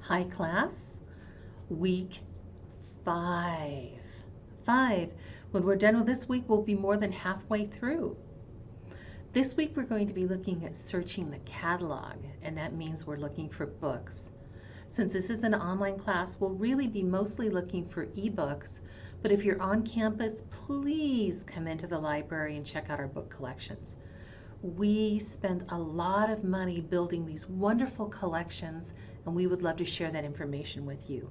Hi class, week 5. 5. When we're done with this week, we'll be more than halfway through. This week we're going to be looking at searching the catalog, and that means we're looking for books. Since this is an online class, we'll really be mostly looking for ebooks, but if you're on campus, please come into the library and check out our book collections. We spend a lot of money building these wonderful collections, and we would love to share that information with you.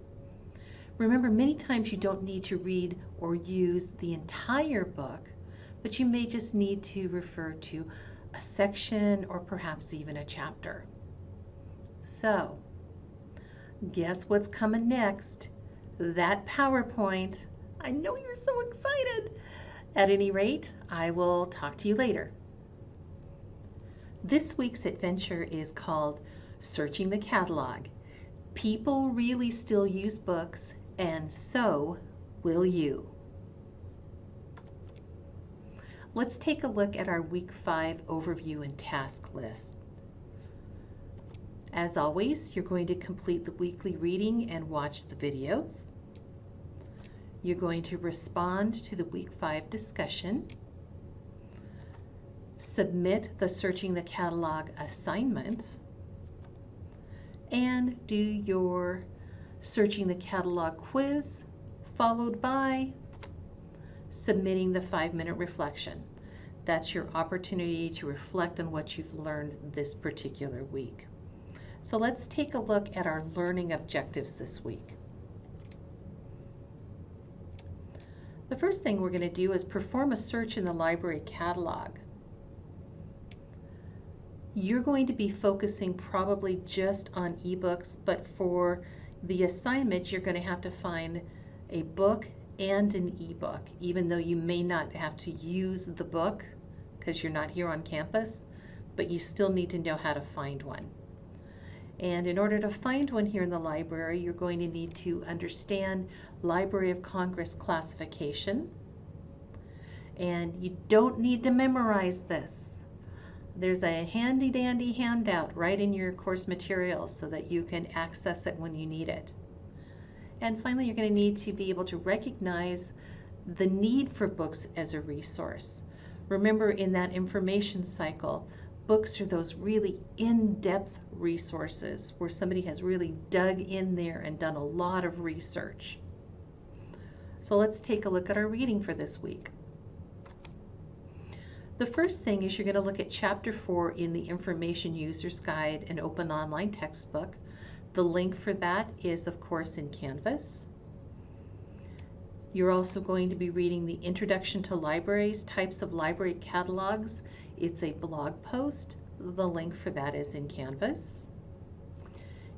Remember, many times you don't need to read or use the entire book, but you may just need to refer to a section or perhaps even a chapter. So, guess what's coming next? That PowerPoint. I know you're so excited. At any rate, I will talk to you later. This week's adventure is called Searching the Catalog. People really still use books, and so will you. Let's take a look at our Week 5 overview and task list. As always, you're going to complete the weekly reading and watch the videos. You're going to respond to the Week 5 discussion. Submit the Searching the Catalog assignment, and do your Searching the Catalog quiz, followed by submitting the 5-minute reflection. That's your opportunity to reflect on what you've learned this particular week. So let's take a look at our learning objectives this week. The first thing we're going to do is perform a search in the library catalog. You're going to be focusing probably just on ebooks, but for the assignment, you're going to have to find a book and an ebook, even though you may not have to use the book because you're not here on campus, but you still need to know how to find one. And in order to find one here in the library, you're going to need to understand Library of Congress classification. And you don't need to memorize this. There's a handy dandy handout right in your course materials so that you can access it when you need it. And finally, you're going to need to be able to recognize the need for books as a resource. Remember, in that information cycle, books are those really in-depth resources where somebody has really dug in there and done a lot of research. So let's take a look at our reading for this week. The first thing is you're going to look at Chapter 4 in the Information User's Guide, an open online textbook. The link for that is, of course, in Canvas. You're also going to be reading the Introduction to Libraries, Types of Library Catalogs. It's a blog post. The link for that is in Canvas.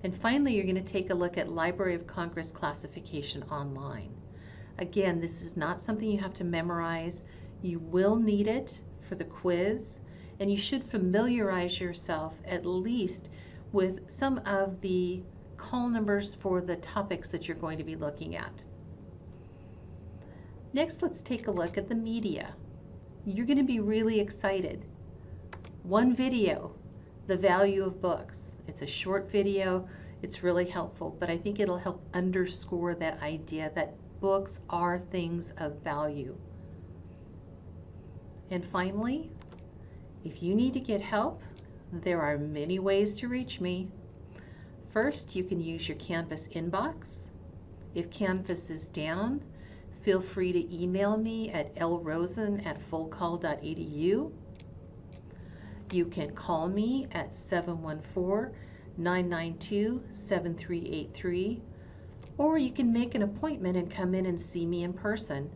And finally, you're going to take a look at Library of Congress classification online. Again, this is not something you have to memorize. You will need it for the quiz, and you should familiarize yourself at least with some of the call numbers for the topics that you're going to be looking at. Next, let's take a look at the media. You're going to be really excited. One video, The Value of Books. It's a short video. It's really helpful, but I think it'll help underscore that idea that books are things of value. And finally, if you need to get help, there are many ways to reach me. First, you can use your Canvas inbox. If Canvas is down, feel free to email me at lrosen@fullcall.edu. You can call me at 714-992-7383, or you can make an appointment and come in and see me in person.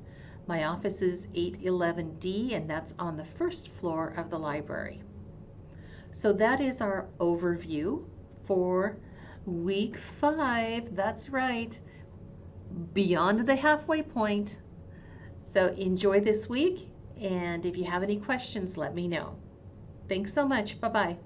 My office is 811D, and that's on the first floor of the library. So that is our overview for Week 5. That's right, beyond the halfway point. So enjoy this week, and if you have any questions, let me know. Thanks so much. Bye-bye.